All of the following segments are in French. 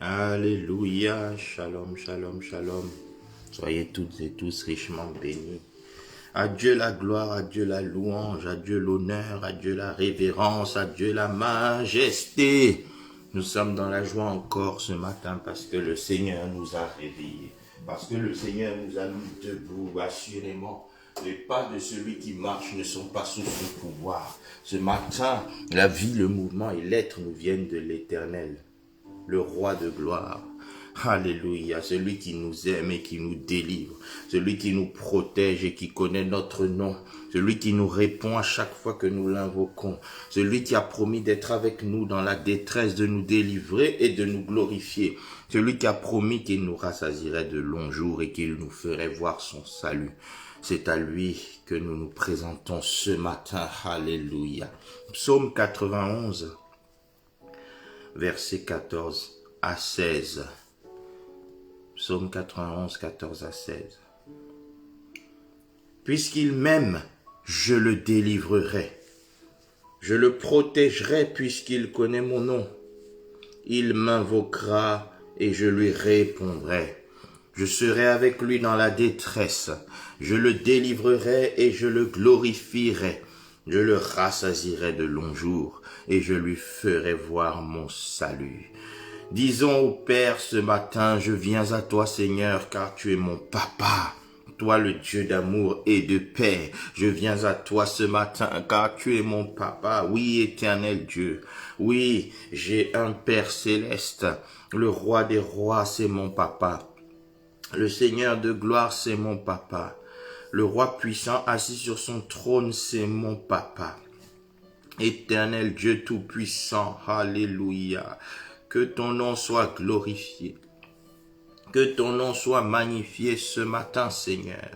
Alléluia, shalom, shalom, shalom. Soyez toutes et tous richement bénis. À Dieu la gloire, à Dieu la louange, à Dieu l'honneur, à Dieu la révérence, à Dieu la majesté. Nous sommes dans la joie encore ce matin parce que le Seigneur nous a réveillés, parce que le Seigneur nous a mis debout, assurément. Les pas de celui qui marche ne sont pas sous son pouvoir. Ce matin, la vie, le mouvement et l'être nous viennent de l'Éternel, le roi de gloire. Alléluia, celui qui nous aime et qui nous délivre, celui qui nous protège et qui connaît notre nom, celui qui nous répond à chaque fois que nous l'invoquons, celui qui a promis d'être avec nous dans la détresse, de nous délivrer et de nous glorifier, celui qui a promis qu'il nous rassasierait de longs jours et qu'il nous ferait voir son salut. C'est à lui que nous nous présentons ce matin. Alléluia. Psaume 91, versets 14 à 16. Psaume 91, 14 à 16. Puisqu'il m'aime, je le délivrerai. Je le protégerai puisqu'il connaît mon nom. Il m'invoquera et je lui répondrai. Je serai avec lui dans la détresse. Je le délivrerai et je le glorifierai. Je le rassasierai de longs jours et je lui ferai voir mon salut. Disons au Père ce matin, je viens à toi Seigneur, car tu es mon papa. Toi le Dieu d'amour et de paix, je viens à toi ce matin, car tu es mon papa. Oui, éternel Dieu, oui, j'ai un Père céleste. Le roi des rois, c'est mon papa. Le Seigneur de gloire, c'est mon papa. Le roi puissant assis sur son trône, c'est mon papa. Éternel Dieu tout-puissant, alléluia. Que ton nom soit glorifié. Que ton nom soit magnifié ce matin, Seigneur.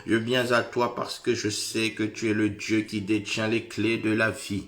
Je viens à toi parce que je sais que tu es le Dieu qui détient les clés de la vie.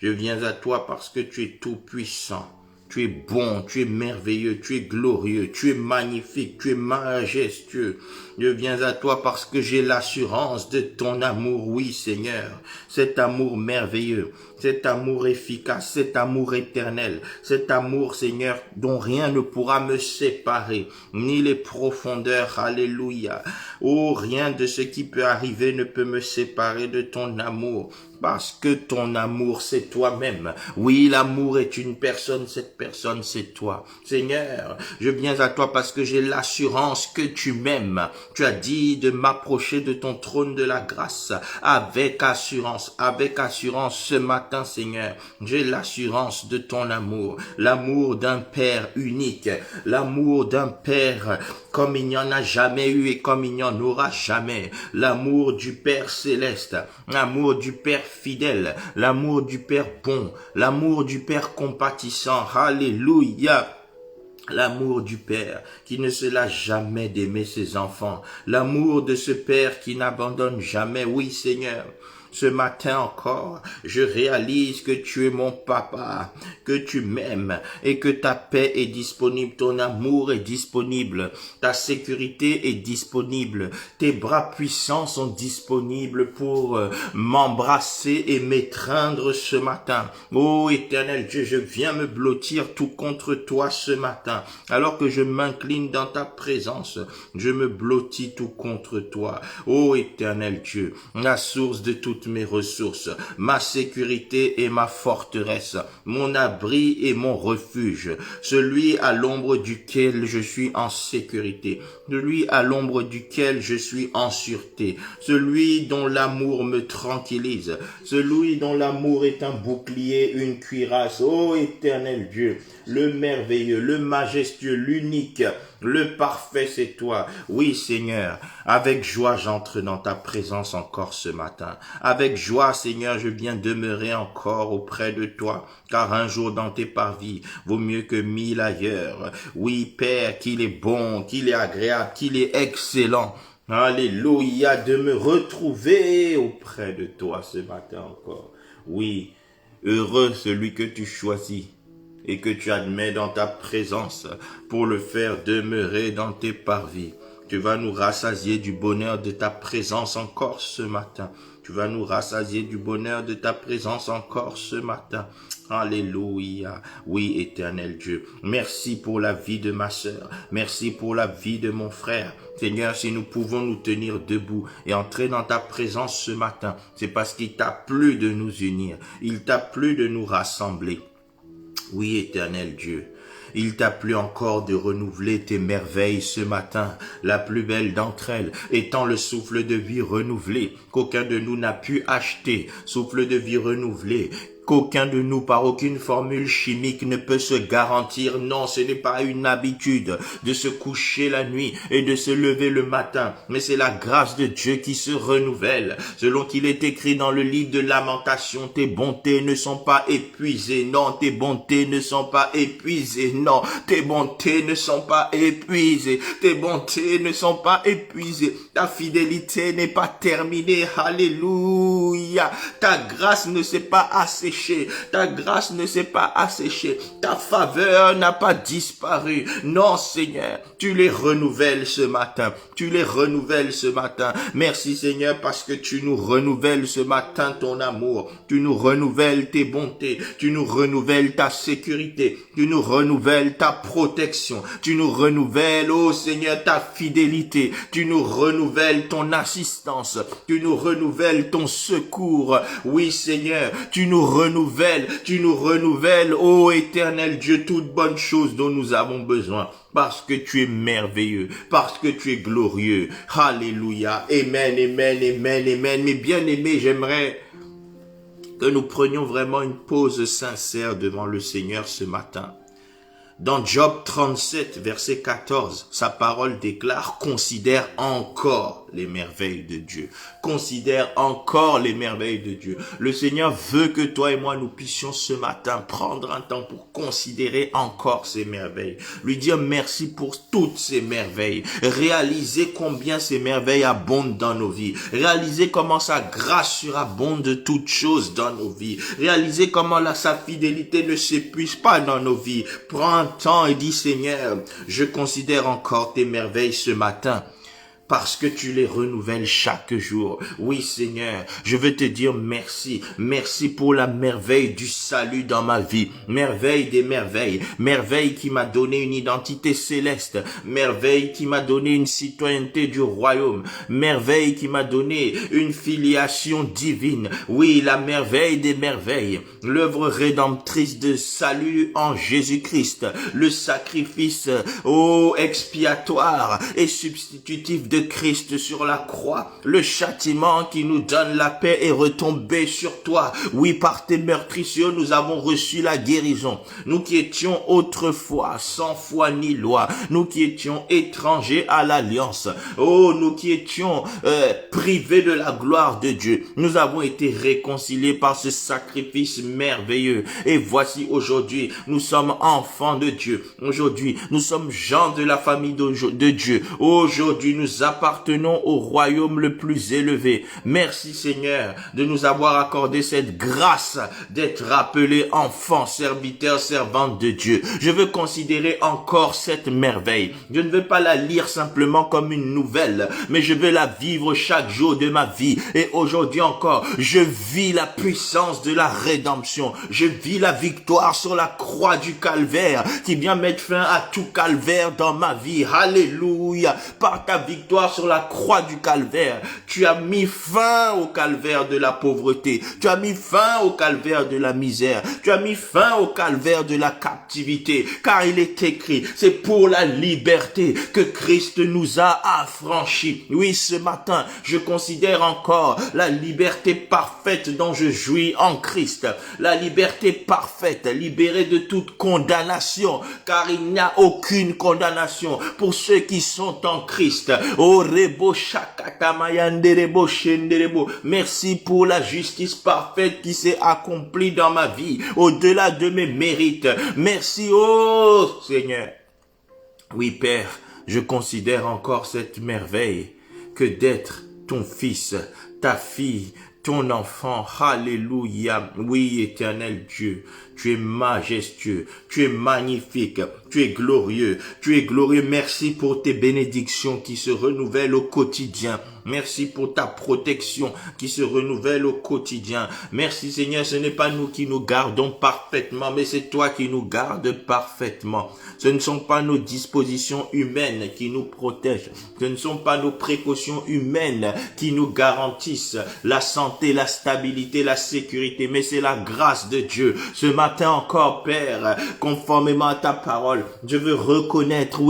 Je viens à toi parce que tu es tout-puissant. Tu es bon, tu es merveilleux, tu es glorieux, tu es magnifique, tu es majestueux. Je viens à toi parce que j'ai l'assurance de ton amour, oui Seigneur. Cet amour merveilleux, cet amour efficace, cet amour éternel, cet amour Seigneur dont rien ne pourra me séparer, ni les profondeurs, alléluia. Oh, rien de ce qui peut arriver ne peut me séparer de ton amour. Parce que ton amour, c'est toi-même. Oui, l'amour est une personne, cette personne, c'est toi. Seigneur, je viens à toi parce que j'ai l'assurance que tu m'aimes. Tu as dit de m'approcher de ton trône de la grâce avec assurance ce matin, Seigneur. J'ai l'assurance de ton amour, l'amour d'un Père unique, l'amour d'un Père comme il n'y en a jamais eu et comme il n'y en aura jamais, l'amour du Père céleste, l'amour du Père fidèle, l'amour du Père bon, l'amour du Père compatissant, alléluia. L'amour du Père qui ne se lasse jamais d'aimer ses enfants, l'amour de ce Père qui n'abandonne jamais, oui Seigneur. Ce matin encore, je réalise que tu es mon papa, que tu m'aimes et que ta paix est disponible, ton amour est disponible, ta sécurité est disponible, tes bras puissants sont disponibles pour m'embrasser et m'étreindre ce matin. Ô éternel Dieu, je viens me blottir tout contre toi ce matin. Alors que je m'incline dans ta présence, je me blottis tout contre toi. Ô éternel Dieu, la source de toutes mes ressources, ma sécurité et ma forteresse, mon abri et mon refuge, celui à l'ombre duquel je suis en sécurité, celui à l'ombre duquel je suis en sûreté, celui dont l'amour me tranquillise, celui dont l'amour est un bouclier, une cuirasse. Ô éternel Dieu, le merveilleux, le majestueux, l'unique, le parfait, c'est toi. Oui, Seigneur, avec joie, j'entre dans ta présence encore ce matin. Avec joie, Seigneur, je viens demeurer encore auprès de toi, car un jour dans tes parvis vaut mieux que 1000 ailleurs. Oui, Père, qu'il est bon, qu'il est agréable, qu'il est excellent. Alléluia, de me retrouver auprès de toi ce matin encore. Oui, heureux celui que tu choisis et que tu admets dans ta présence pour le faire demeurer dans tes parvis. Tu vas nous rassasier du bonheur de ta présence encore ce matin. Tu vas nous rassasier du bonheur de ta présence encore ce matin. Alléluia. Oui, éternel Dieu. Merci pour la vie de ma sœur. Merci pour la vie de mon frère. Seigneur, si nous pouvons nous tenir debout et entrer dans ta présence ce matin, c'est parce qu'il t'a plu de nous unir. Il t'a plu de nous rassembler. Oui, éternel Dieu. Il t'a plu encore de renouveler tes merveilles ce matin, la plus belle d'entre elles étant le souffle de vie renouvelé qu'aucun de nous n'a pu acheter, souffle de vie renouvelé qu'aucun de nous, par aucune formule chimique, ne peut se garantir. Non, ce n'est pas une habitude de se coucher la nuit et de se lever le matin, mais c'est la grâce de Dieu qui se renouvelle. Selon qu'il est écrit dans le livre de Lamentation, tes bontés ne sont pas épuisées. Non, tes bontés ne sont pas épuisées. Non, tes bontés ne sont pas épuisées. Tes bontés ne sont pas épuisées. Ta fidélité n'est pas terminée. Alléluia. Ta grâce ne s'est pas asséchée. Ta grâce ne s'est pas asséchée. Ta faveur n'a pas disparu. Non, Seigneur, tu les renouvelles ce matin. Tu les renouvelles ce matin. Merci, Seigneur, parce que tu nous renouvelles ce matin ton amour. Tu nous renouvelles tes bontés. Tu nous renouvelles ta sécurité. Tu nous renouvelles ta protection. Tu nous renouvelles, oh Seigneur, ta fidélité. Tu nous renouvelles ton assistance. Tu nous renouvelles ton secours. Oui, Seigneur, tu nous renouvelles, ô éternel Dieu, toute bonne chose dont nous avons besoin, parce que tu es merveilleux, parce que tu es glorieux. Alléluia, amen, amen, amen, amen. Mes bien-aimés, j'aimerais que nous prenions vraiment une pause sincère devant le Seigneur ce matin. Dans Job 37, verset 14, sa parole déclare « Considère encore les merveilles de Dieu. » Considère encore les merveilles de Dieu. Le Seigneur veut que toi et moi, nous puissions ce matin prendre un temps pour considérer encore ces merveilles. Lui dire merci pour toutes ces merveilles. Réaliser combien ces merveilles abondent dans nos vies. Réaliser comment sa grâce surabonde de toutes choses dans nos vies. Réaliser comment sa fidélité ne s'épuise pas dans nos vies. Prends temps et dis Seigneur, je considère encore tes merveilles ce matin parce que tu les renouvelles chaque jour. Oui Seigneur, je veux te dire merci. Merci pour la merveille du salut dans ma vie. Merveille des merveilles. Merveille qui m'a donné une identité céleste. Merveille qui m'a donné une citoyenneté du royaume. Merveille qui m'a donné une filiation divine. Oui, la merveille des merveilles. L'œuvre rédemptrice de salut en Jésus-Christ. Le sacrifice, expiatoire et substitutif de Christ sur la croix. Le châtiment qui nous donne la paix est retombé sur toi. Oui, par tes meurtrissures, nous avons reçu la guérison. Nous qui étions autrefois sans foi ni loi. Nous qui étions étrangers à l'alliance. Oh, nous qui étions privés de la gloire de Dieu. Nous avons été réconciliés par ce sacrifice merveilleux. Et voici aujourd'hui, nous sommes enfants de Dieu. Aujourd'hui, nous sommes gens de la famille de Dieu. Aujourd'hui, nous appartenons au royaume le plus élevé. Merci Seigneur de nous avoir accordé cette grâce d'être appelés enfants, serviteurs, servantes de Dieu. Je veux considérer encore cette merveille. Je ne veux pas la lire simplement comme une nouvelle, mais je veux la vivre chaque jour de ma vie. Et aujourd'hui encore, je vis la puissance de la rédemption. Je vis la victoire sur la croix du calvaire qui vient mettre fin à tout calvaire dans ma vie. Alléluia. Par ta victoire sur la croix du calvaire, tu as mis fin au calvaire de la pauvreté, tu as mis fin au calvaire de la misère, tu as mis fin au calvaire de la captivité, car il est écrit, c'est pour la liberté que Christ nous a affranchis. Oui, ce matin, je considère encore la liberté parfaite dont je jouis en Christ, la liberté parfaite, libérée de toute condamnation, car il n'y a aucune condamnation pour ceux qui sont en Christ. Merci pour la justice parfaite qui s'est accomplie dans ma vie, au-delà de mes mérites. Merci, oh Seigneur. Oui, Père, je considère encore cette merveille que d'être ton fils, ta fille, ton enfant. Alléluia. Oui, éternel Dieu, tu es majestueux, tu es magnifique. Tu es glorieux. Tu es glorieux. Merci pour tes bénédictions qui se renouvellent au quotidien. Merci pour ta protection qui se renouvelle au quotidien. Merci Seigneur, ce n'est pas nous qui nous gardons parfaitement, mais c'est toi qui nous gardes parfaitement. Ce ne sont pas nos dispositions humaines qui nous protègent. Ce ne sont pas nos précautions humaines qui nous garantissent la santé, la stabilité, la sécurité, mais c'est la grâce de Dieu. Ce matin encore, Père, conformément à ta parole, je veux reconnaître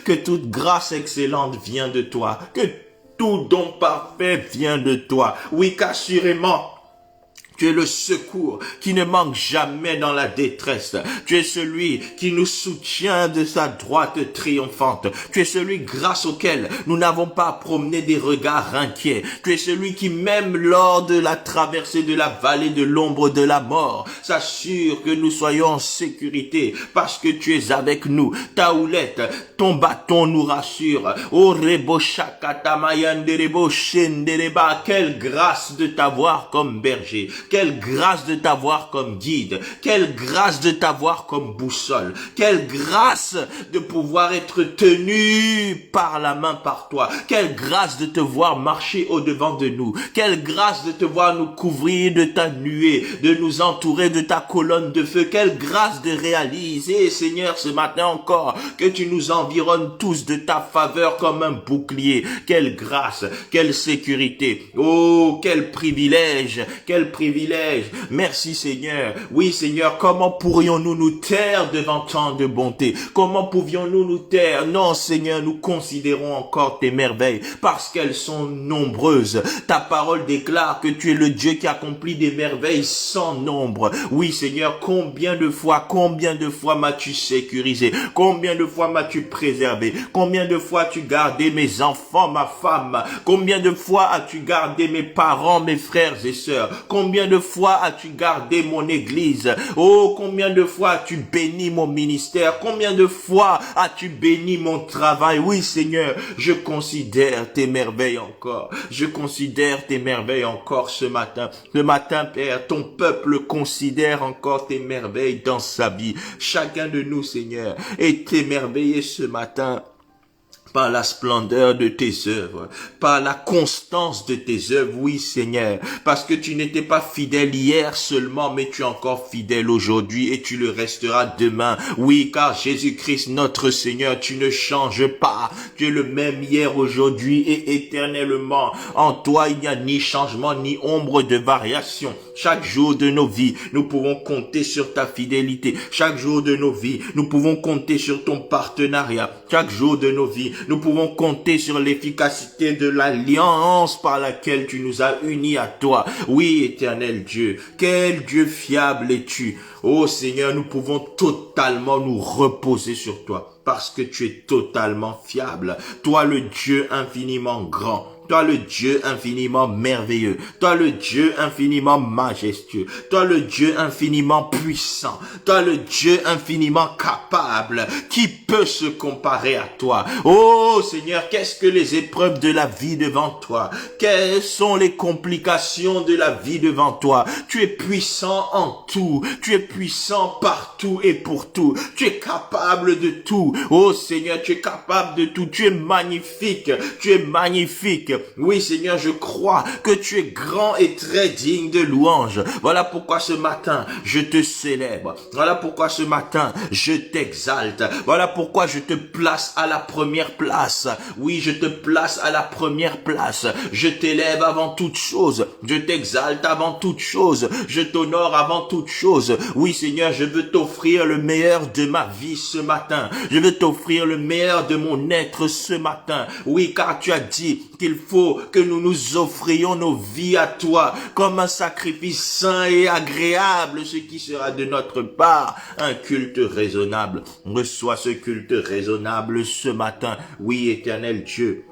que toute grâce excellente vient de toi, que tout don parfait vient de toi. Oui, qu'assurément, tu es le secours qui ne manque jamais dans la détresse. Tu es celui qui nous soutient de sa droite triomphante. Tu es celui grâce auquel nous n'avons pas à promener des regards inquiets. Tu es celui qui, même lors de la traversée de la vallée de l'ombre de la mort, s'assure que nous soyons en sécurité parce que tu es avec nous. Ta houlette, ton bâton nous rassure. Oh, rebo shakata mayanderebo shendereba. Quelle grâce de t'avoir comme berger. Quelle grâce de t'avoir comme guide. Quelle grâce de t'avoir comme boussole. Quelle grâce de pouvoir être tenu par la main par toi. Quelle grâce de te voir marcher au-devant de nous. Quelle grâce de te voir nous couvrir de ta nuée, de nous entourer de ta colonne de feu. Quelle grâce de réaliser, Seigneur, ce matin encore, que tu nous environnes tous de ta faveur comme un bouclier. Quelle grâce, quelle sécurité. Oh, quel privilège, quel privilège. Merci Seigneur. Oui Seigneur, comment pourrions-nous nous taire devant tant de bonté? Comment pouvions-nous nous taire? Non Seigneur, nous considérons encore tes merveilles parce qu'elles sont nombreuses. Ta parole déclare que tu es le Dieu qui accomplit des merveilles sans nombre. Oui Seigneur, combien de fois m'as-tu sécurisé? Combien de fois m'as-tu préservé? Combien de fois as-tu gardé mes enfants, ma femme? Combien de fois as-tu gardé mes parents, mes frères et sœurs? Combien de fois as-tu gardé mon église? Oh, combien de fois as-tu béni mon ministère? Combien de fois as-tu béni mon travail? Oui, Seigneur, je considère tes merveilles encore. Je considère tes merveilles encore ce matin. Ce matin, Père, ton peuple considère encore tes merveilles dans sa vie. Chacun de nous, Seigneur, est émerveillé ce matin par la splendeur de tes œuvres, par la constance de tes œuvres, oui Seigneur, parce que tu n'étais pas fidèle hier seulement, mais tu es encore fidèle aujourd'hui et tu le resteras demain. Oui, car Jésus-Christ, notre Seigneur, tu ne changes pas. Tu es le même hier, aujourd'hui et éternellement. En toi, il n'y a ni changement, ni ombre de variation. Chaque jour de nos vies, nous pouvons compter sur ta fidélité. Chaque jour de nos vies, nous pouvons compter sur ton partenariat. Chaque jour de nos vies, nous pouvons compter sur l'efficacité de l'alliance par laquelle tu nous as unis à toi. Oui, éternel Dieu, quel Dieu fiable es-tu. Oh Seigneur, nous pouvons totalement nous reposer sur toi parce que tu es totalement fiable. Toi, le Dieu infiniment grand. Toi le Dieu infiniment merveilleux, toi le Dieu infiniment majestueux, toi le Dieu infiniment puissant, toi le Dieu infiniment capable, qui peut se comparer à toi? Oh Seigneur, qu'est-ce que les épreuves de la vie devant toi? Quelles sont les complications de la vie devant toi? Tu es puissant en tout, tu es puissant partout et pour tout, tu es capable de tout. Oh Seigneur, tu es capable de tout, tu es magnifique, tu es magnifique. Oui Seigneur, je crois que tu es grand et très digne de louange. Voilà pourquoi ce matin, je te célèbre. Voilà pourquoi ce matin, je t'exalte. Voilà pourquoi je te place à la première place. Oui, je te place à la première place. Je t'élève avant toute chose. Je t'exalte avant toute chose. Je t'honore avant toute chose. Oui Seigneur, je veux t'offrir le meilleur de ma vie ce matin. Je veux t'offrir le meilleur de mon être ce matin. Oui, car tu as dit qu'il faut que nous nous offrions nos vies à toi comme un sacrifice saint et agréable, ce qui sera de notre part un culte raisonnable. Reçois ce culte raisonnable ce matin. Oui, éternel Dieu.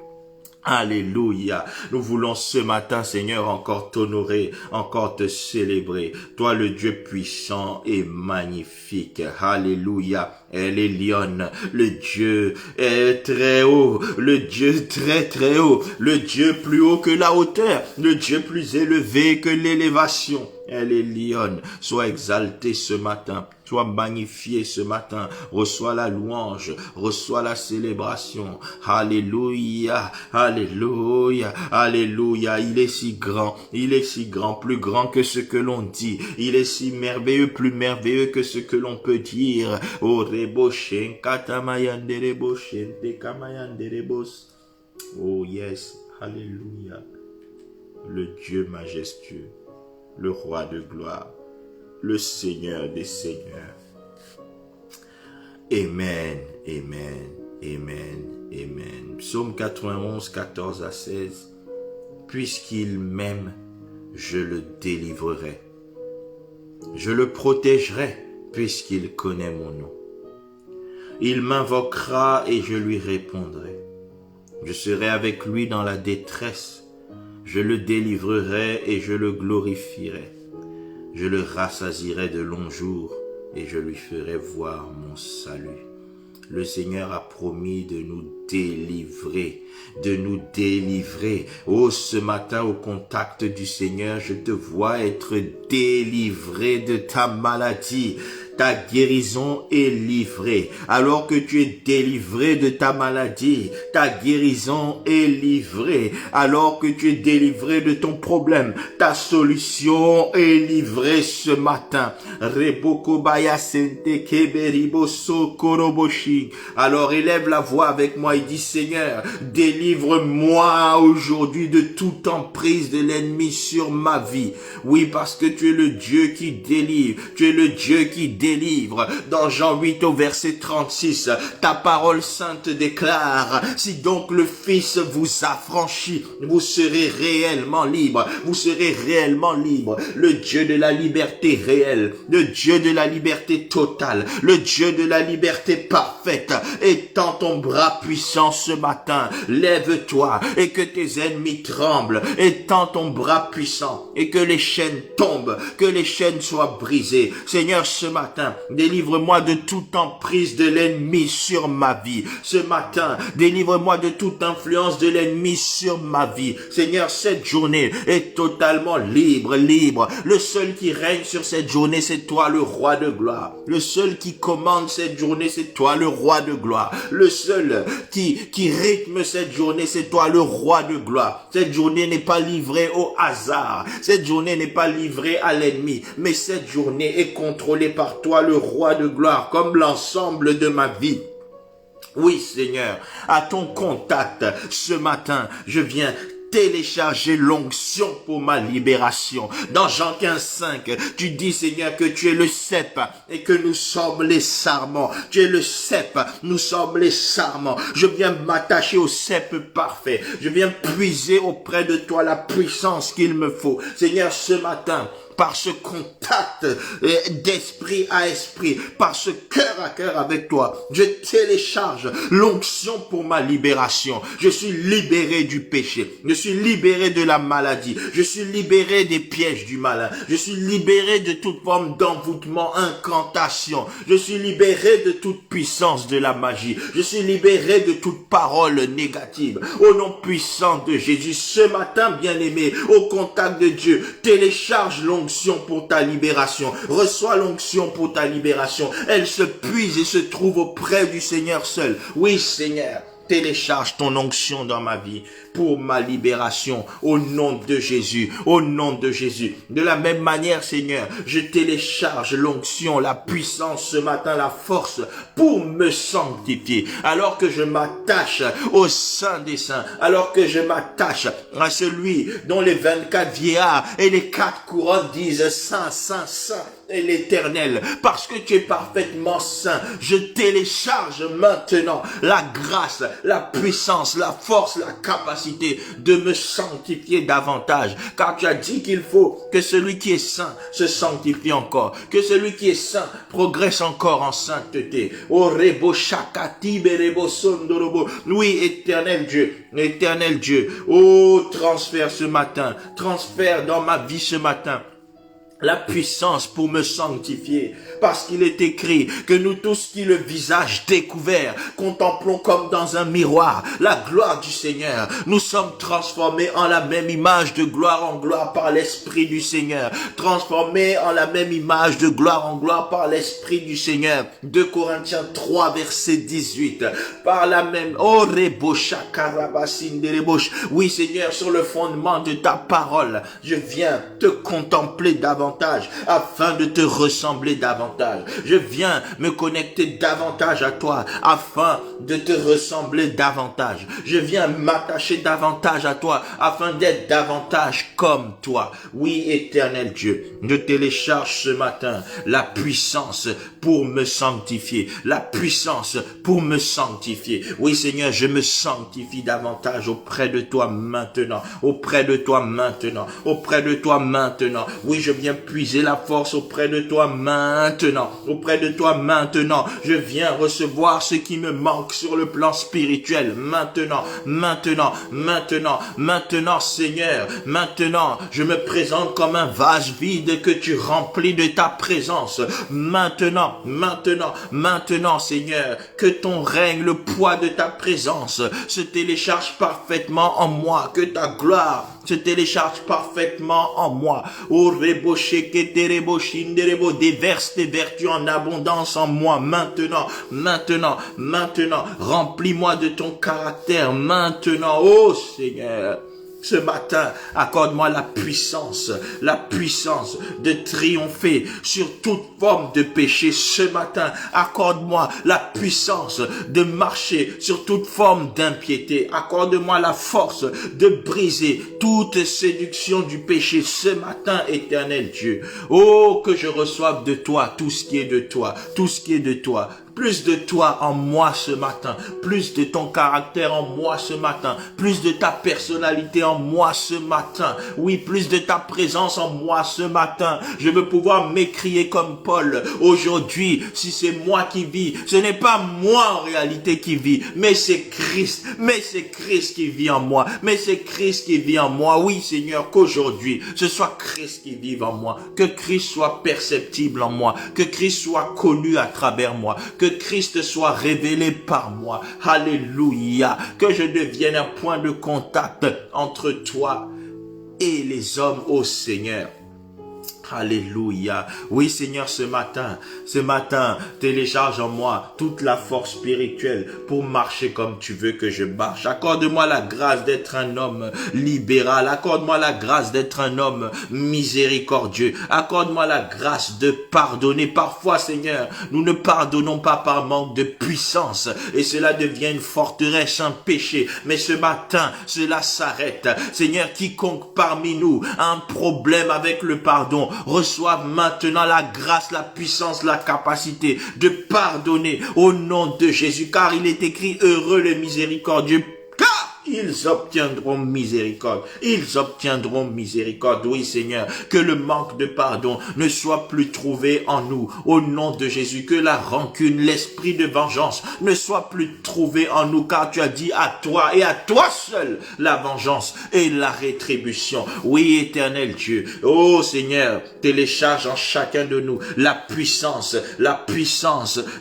Alléluia. Nous voulons ce matin, Seigneur, encore t'honorer, encore te célébrer. Toi, le Dieu puissant et magnifique. Alléluia. Elle est lionne. Le Dieu est très haut. Le Dieu très très haut. Le Dieu plus haut que la hauteur. Le Dieu plus élevé que l'élévation. Elle est lionne. Sois exalté ce matin. Sois magnifié ce matin. Reçois la louange. Reçois la célébration. Alléluia. Alléluia. Alléluia. Il est si grand. Il est si grand. Plus grand que ce que l'on dit. Il est si merveilleux. Plus merveilleux que ce que l'on peut dire. Oh, reboshen katamayandereboshen tekamayanderebos. Oh yes. Alléluia. Le Dieu majestueux. Le roi de gloire, le Seigneur des seigneurs. Amen, amen, amen, amen. Psaume 91, 14 à 16. Puisqu'il m'aime, je le délivrerai. Je le protégerai, puisqu'il connaît mon nom. Il m'invoquera et je lui répondrai. Je serai avec lui dans la détresse. Je le délivrerai et je le glorifierai. Je le rassasierai de longs jours et je lui ferai voir mon salut. Le Seigneur a promis de nous délivrer, de nous délivrer. Oh, ce matin, au contact du Seigneur, je te vois être délivré de ta maladie. Ta guérison est livrée. Alors que tu es délivré de ta maladie, ta guérison est livrée. Alors que tu es délivré de ton problème, ta solution est livrée ce matin. Alors élève la voix avec moi et dis: Seigneur, délivre-moi aujourd'hui de toute emprise de l'ennemi sur ma vie. Oui, parce que tu es le Dieu qui délivre. Tu es le Dieu qui délivre. Dans Jean 8 au verset 36, ta parole sainte déclare: si donc le Fils vous affranchit, vous serez réellement libre. Vous serez réellement libre. Le Dieu de la liberté réelle, le Dieu de la liberté totale, le Dieu de la liberté parfaite, étends ton bras puissant ce matin. Lève-toi et que tes ennemis tremblent. Étends ton bras puissant et que les chaînes tombent, que les chaînes soient brisées. Seigneur, ce matin, délivre-moi de toute emprise de l'ennemi sur ma vie. Ce matin, délivre-moi de toute influence de l'ennemi sur ma vie. Seigneur, cette journée est totalement libre, libre. Le seul qui règne sur cette journée, c'est toi, le roi de gloire. Le seul qui commande cette journée, c'est toi, le roi de gloire. Le seul qui rythme cette journée, c'est toi, le roi de gloire. Cette journée n'est pas livrée au hasard. Cette journée n'est pas livrée à l'ennemi. Mais cette journée est contrôlée par toi, le roi de gloire, comme l'ensemble de ma vie. Oui, Seigneur, à ton contact, ce matin, je viens télécharger l'onction pour ma libération. Dans Jean 15:5, tu dis, Seigneur, que tu es le cep et que nous sommes les sarments. Tu es le cep, nous sommes les sarments. Je viens m'attacher au cep parfait. Je viens puiser auprès de toi la puissance qu'il me faut. Seigneur, ce matin, par ce contact d'esprit à esprit, par ce cœur à cœur avec toi, je télécharge l'onction pour ma libération. Je suis libéré du péché. Je suis libéré de la maladie. Je suis libéré des pièges du malin. Je suis libéré de toute forme d'envoûtement, incantation. Je suis libéré de toute puissance de la magie. Je suis libéré de toute parole négative. Au nom puissant de Jésus, ce matin, bien-aimé, au contact de Dieu, télécharge l'onction pour ta libération. Reçois l'onction pour ta libération. Elle se puise et se trouve auprès du Seigneur seul. Oui, Seigneur, télécharge ton onction dans ma vie pour ma libération au nom de Jésus, au nom de Jésus. De la même manière, Seigneur, je télécharge l'onction, la puissance ce matin, la force pour me sanctifier. Alors que je m'attache au Saint des Saints, alors que je m'attache à celui dont les 24 vieillards et les 4 couronnes disent Saint, Saint, Saint est l'Éternel, parce que tu es parfaitement saint. Je télécharge maintenant la grâce, la puissance, la force, la capacité de me sanctifier davantage, car tu as dit qu'il faut que celui qui est saint se sanctifie encore, que celui qui est saint progresse encore en sainteté. Oh, rebo shakati berebo sondorobo. Oui, éternel Dieu, oh, transfère ce matin, transfère dans ma vie ce matin la puissance pour me sanctifier, parce qu'il est écrit que nous tous qui le visage découvert, contemplons comme dans un miroir la gloire du Seigneur. Nous sommes transformés en la même image de gloire en gloire par l'Esprit du Seigneur, transformés en la même image de gloire en gloire par l'Esprit du Seigneur. 2 Corinthiens 3 verset 18, par la même, oh rebosha karabasin de rebosha. Oui Seigneur, sur le fondement de ta parole, je viens te contempler davantage, afin de te ressembler davantage. Je viens me connecter davantage à toi, afin de te ressembler davantage. Je viens m'attacher davantage à toi, afin d'être davantage comme toi. Oui, éternel Dieu, je télécharge ce matin la puissance pour me sanctifier. La puissance pour me sanctifier. Oui, Seigneur, je me sanctifie davantage auprès de toi maintenant. Auprès de toi maintenant. Auprès de toi maintenant. Oui, je viens puiser la force auprès de toi maintenant. Auprès de toi maintenant. Je viens recevoir ce qui me manque sur le plan spirituel. Maintenant, maintenant, maintenant, maintenant, Seigneur. Maintenant, je me présente comme un vase vide que tu remplis de ta présence. Maintenant, maintenant, maintenant, Seigneur, que ton règne, le poids de ta présence se télécharge parfaitement en moi. Que ta gloire se télécharge parfaitement en moi. Oh, déverse tes vertus en abondance en moi. Maintenant, maintenant, maintenant. Remplis-moi de ton caractère. Maintenant, oh Seigneur. Ce matin, accorde-moi la puissance de triompher sur toute forme de péché. Ce matin, accorde-moi la puissance de marcher sur toute forme d'impiété. Accorde-moi la force de briser toute séduction du péché. Ce matin, éternel Dieu. Oh, que je reçoive de toi tout ce qui est de toi, tout ce qui est de toi. Plus de toi en moi ce matin, plus de ton caractère en moi ce matin, plus de ta personnalité en moi ce matin, oui, plus de ta présence en moi ce matin. Je veux pouvoir m'écrier comme Paul. Aujourd'hui, si c'est moi qui vis, ce n'est pas moi en réalité qui vis, mais c'est Christ qui vit en moi, mais c'est Christ qui vit en moi. Oui, Seigneur, qu'aujourd'hui, ce soit Christ qui vive en moi, que Christ soit perceptible en moi, que Christ soit connu à travers moi, que Christ soit révélé par moi. Alléluia. Que je devienne un point de contact entre toi et les hommes, ô Seigneur. Alléluia. Oui, Seigneur, ce matin, télécharge en moi toute la force spirituelle pour marcher comme tu veux que je marche. Accorde-moi la grâce d'être un homme libéral. Accorde-moi la grâce d'être un homme miséricordieux. Accorde-moi la grâce de pardonner. Parfois, Seigneur, nous ne pardonnons pas par manque de puissance et cela devient une forteresse, un péché. Mais ce matin, cela s'arrête. Seigneur, quiconque parmi nous a un problème avec le pardon, reçoivent maintenant la grâce, la puissance, la capacité de pardonner au nom de Jésus. Car il est écrit, heureux les miséricordieux, car ils obtiendront miséricorde. Ils obtiendront miséricorde. Oui, Seigneur, que le manque de pardon ne soit plus trouvé en nous. Au nom de Jésus, que la rancune, l'esprit de vengeance ne soit plus trouvé en nous. Car tu as dit à toi et à toi seul la vengeance et la rétribution. Oui, éternel Dieu. Oh Seigneur, télécharge en chacun de nous la puissance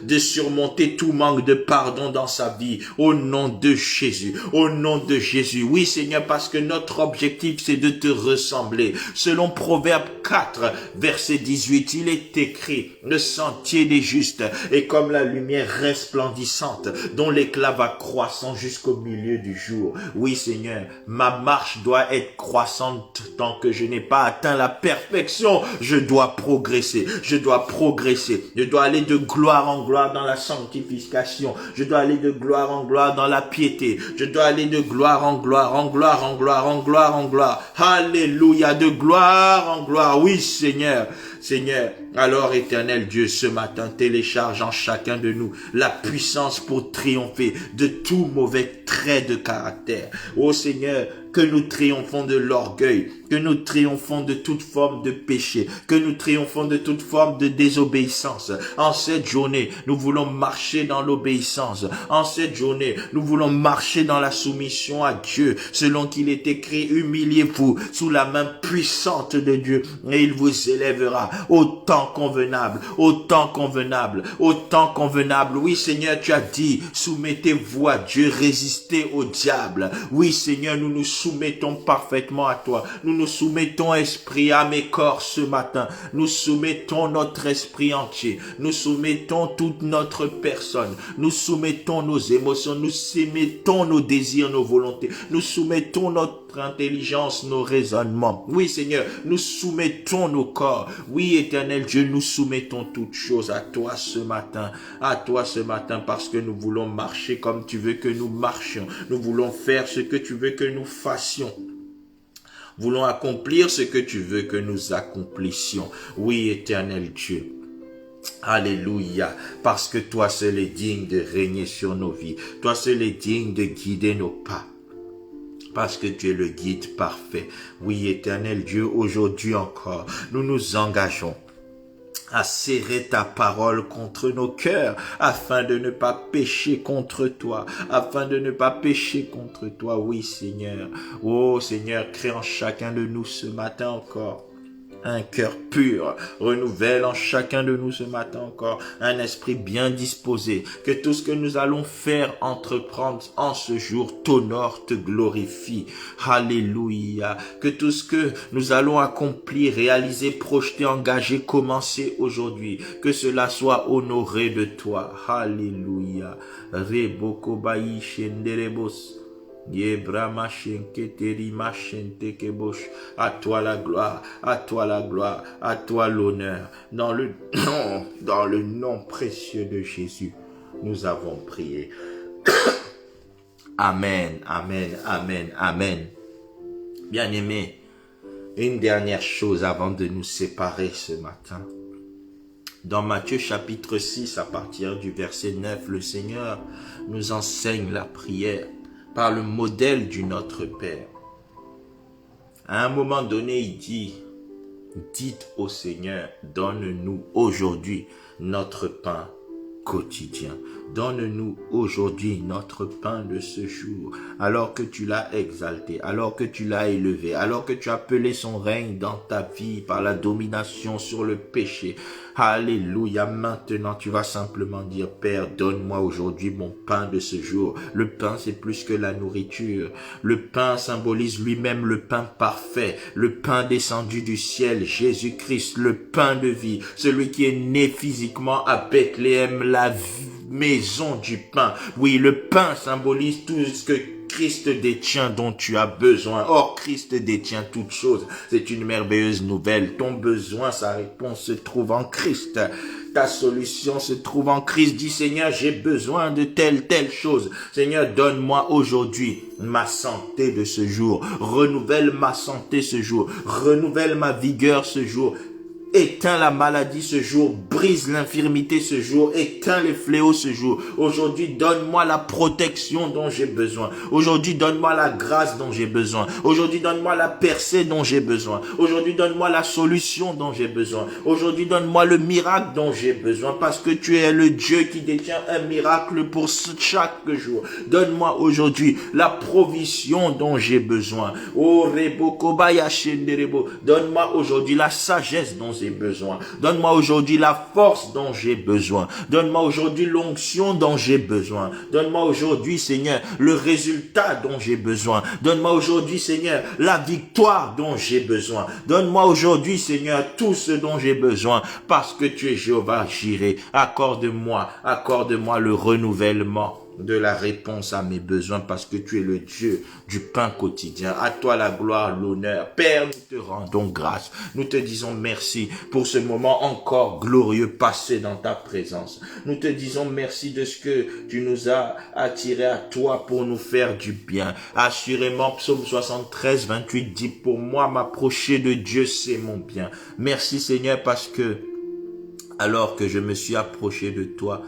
de surmonter tout manque de pardon dans sa vie. Au nom de Jésus. Au nom de Jésus. Oui, Seigneur, parce que notre objectif, c'est de te ressembler. Selon Proverbe 4, verset 18, il est écrit, le sentier des justes est comme la lumière resplendissante, dont l'éclat va croissant jusqu'au milieu du jour. Oui, Seigneur, ma marche doit être croissante tant que je n'ai pas atteint la perfection. Je dois progresser. Je dois progresser. Je dois aller de gloire en gloire dans la sanctification. Je dois aller de gloire en gloire dans la piété. Je dois aller de gloire en gloire, en gloire, en gloire, en gloire, en gloire. Alléluia, de gloire en gloire. Oui, Seigneur. Seigneur, alors éternel Dieu, ce matin, télécharge en chacun de nous la puissance pour triompher de tout mauvais trait de caractère. Oh Seigneur, que nous triomphons de l'orgueil, que nous triomphons de toute forme de péché, que nous triomphons de toute forme de désobéissance. En cette journée, nous voulons marcher dans l'obéissance. En cette journée, nous voulons marcher dans la soumission à Dieu, selon qu'il est écrit, humiliez-vous sous la main puissante de Dieu, et il vous élèvera au temps convenable, au temps convenable, au temps convenable. Oui, Seigneur, tu as dit, soumettez-vous à Dieu, résistez au diable. Oui, Seigneur, nous nous soumettons parfaitement à toi. Nous nous soumettons esprit, âme et corps ce matin. Nous soumettons notre esprit entier. Nous soumettons toute notre personne. Nous soumettons nos émotions. Nous soumettons nos désirs, nos volontés. Nous soumettons notre intelligence, nos raisonnements. Oui, Seigneur, nous soumettons nos corps. Oui, Éternel Dieu, nous soumettons toutes choses à toi ce matin. À toi ce matin, parce que nous voulons marcher comme tu veux que nous marchions. Nous voulons faire ce que tu veux que nous fassions. Voulons accomplir ce que tu veux que nous accomplissions. Oui, Éternel Dieu. Alléluia, parce que toi seul est digne de régner sur nos vies. Toi seul est digne de guider nos pas. Parce que tu es le guide parfait. Oui, Éternel Dieu, aujourd'hui encore, nous nous engageons à serrer ta parole contre nos cœurs, afin de ne pas pécher contre toi, afin de ne pas pécher contre toi. Oui, Seigneur. Oh, Seigneur, crée en chacun de nous ce matin encore un cœur pur, renouvelle en chacun de nous ce matin encore un esprit bien disposé, que tout ce que nous allons faire, entreprendre en ce jour t'honore, te glorifie. Alléluia. Que tout ce que nous allons accomplir, réaliser, projeter, engager, commencer aujourd'hui, que cela soit honoré de toi. Alléluia. Rebokobayi shenderebos. À toi la gloire, à toi la gloire, à toi l'honneur. Dans le nom précieux de Jésus, nous avons prié. Amen, amen, amen, amen. Bien-aimés, une dernière chose avant de nous séparer ce matin. Dans Matthieu chapitre 6, à partir du verset 9, le Seigneur nous enseigne la prière par le modèle du Notre Père. À un moment donné, il dit, dites au Seigneur, donne-nous aujourd'hui notre pain quotidien. Donne-nous aujourd'hui notre pain de ce jour, alors que tu l'as exalté, alors que tu l'as élevé, alors que tu as appelé son règne dans ta vie par la domination sur le péché. Alléluia. Maintenant, tu vas simplement dire, Père, donne-moi aujourd'hui mon pain de ce jour. Le pain, c'est plus que la nourriture. Le pain symbolise lui-même le pain parfait, le pain descendu du ciel, Jésus-Christ, le pain de vie, celui qui est né physiquement à Bethléem, la maison du pain. Oui, le pain symbolise tout ce que Christ détient dont tu as besoin. Or, Christ détient toutes choses. C'est une merveilleuse nouvelle. Ton besoin, sa réponse se trouve en Christ. Ta solution se trouve en Christ. Dis, Seigneur, j'ai besoin de telle chose. Seigneur, donne-moi aujourd'hui ma santé de ce jour. Renouvelle ma santé ce jour. Renouvelle ma vigueur ce jour. Éteins la maladie ce jour, brise l'infirmité ce jour, éteins les fléaux ce jour. Aujourd'hui, donne-moi la protection dont j'ai besoin. Aujourd'hui, donne-moi la grâce dont j'ai besoin. Aujourd'hui, donne-moi la percée dont j'ai besoin. Aujourd'hui, donne-moi la solution dont j'ai besoin. Aujourd'hui, donne-moi le miracle dont j'ai besoin, parce que tu es le Dieu qui détient un miracle pour chaque jour. Donne-moi aujourd'hui la provision dont j'ai besoin. Oh, Rebokobaya Shenderebo. Donne-moi aujourd'hui la sagesse dont j'ai besoin. Donne-moi aujourd'hui la force dont j'ai besoin. Donne-moi aujourd'hui l'onction dont j'ai besoin. Donne-moi aujourd'hui, Seigneur, le résultat dont j'ai besoin. Donne-moi aujourd'hui, Seigneur, la victoire dont j'ai besoin. Donne-moi aujourd'hui, Seigneur, tout ce dont j'ai besoin, parce que tu es Jéhovah Jireh. Accorde-moi le renouvellement de la réponse à mes besoins, parce que tu es le Dieu du pain quotidien. À toi la gloire, l'honneur. Père, nous te rendons grâce. Nous te disons merci pour ce moment encore glorieux passé dans ta présence. Nous te disons merci de ce que tu nous as attirés à toi pour nous faire du bien. Assurément, Psaume 73, 28 dit, pour moi, m'approcher de Dieu, c'est mon bien. Merci Seigneur, parce que alors que je me suis approché de toi,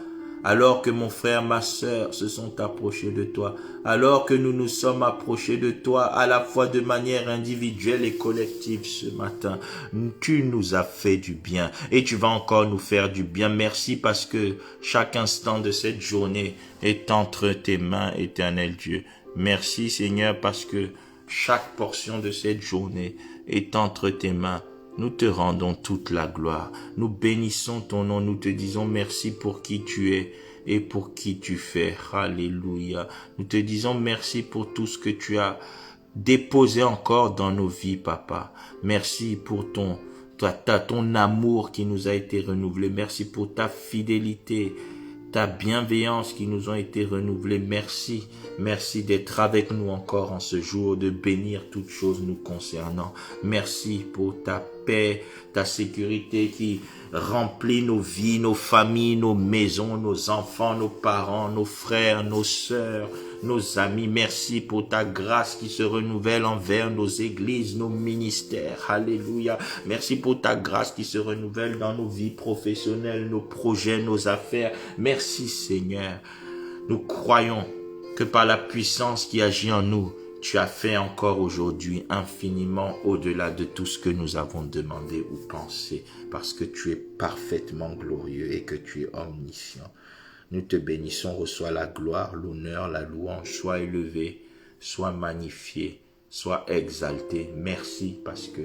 alors que mon frère, ma sœur se sont approchés de toi, alors que nous nous sommes approchés de toi à la fois de manière individuelle et collective ce matin. Tu nous as fait du bien et tu vas encore nous faire du bien. Merci parce que chaque instant de cette journée est entre tes mains, éternel Dieu. Merci Seigneur parce que chaque portion de cette journée est entre tes mains. Nous te rendons toute la gloire. Nous bénissons ton nom. Nous te disons merci pour qui tu es et pour qui tu fais. Alléluia. Nous te disons merci pour tout ce que tu as déposé encore dans nos vies, Papa. Merci pour ton amour qui nous a été renouvelé. Merci pour ta fidélité, ta bienveillance qui nous ont été renouvelées. Merci. Merci d'être avec nous encore en ce jour, de bénir toutes choses nous concernant. Merci pour ta paix, ta sécurité qui remplit nos vies, nos familles, nos maisons, nos enfants, nos parents, nos frères, nos sœurs, nos amis. Merci pour ta grâce qui se renouvelle envers nos églises, nos ministères. Alléluia. Merci pour ta grâce qui se renouvelle dans nos vies professionnelles, nos projets, nos affaires. Merci Seigneur. Nous croyons que par la puissance qui agit en nous, tu as fait encore aujourd'hui infiniment au-delà de tout ce que nous avons demandé ou pensé, parce que tu es parfaitement glorieux et que tu es omniscient. Nous te bénissons, reçois la gloire, l'honneur, la louange, sois élevé, sois magnifié, sois exalté. Merci parce que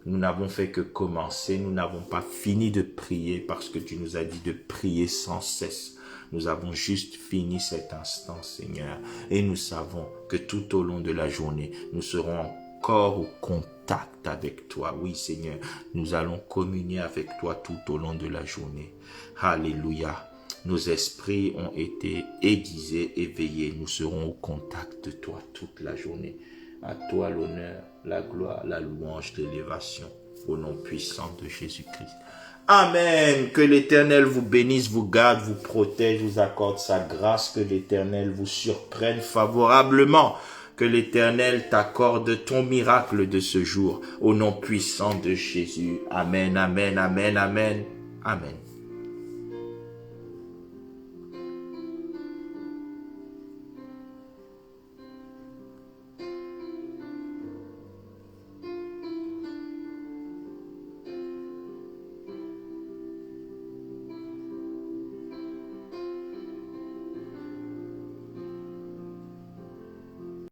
nous n'avons fait que commencer, nous n'avons pas fini de prier parce que tu nous as dit de prier sans cesse. Nous avons juste fini cet instant, Seigneur, et nous savons que tout au long de la journée, nous serons encore au contact avec toi. Oui, Seigneur, nous allons communier avec toi tout au long de la journée. Alléluia. Nos esprits ont été aiguisés, éveillés. Nous serons au contact de toi toute la journée. À toi l'honneur, la gloire, la louange, l'élévation, au nom puissant de Jésus-Christ. Amen. Que l'Éternel vous bénisse, vous garde, vous protège, vous accorde sa grâce. Que l'Éternel vous surprenne favorablement. Que l'Éternel t'accorde ton miracle de ce jour. Au nom puissant de Jésus. Amen, amen, amen, amen, amen.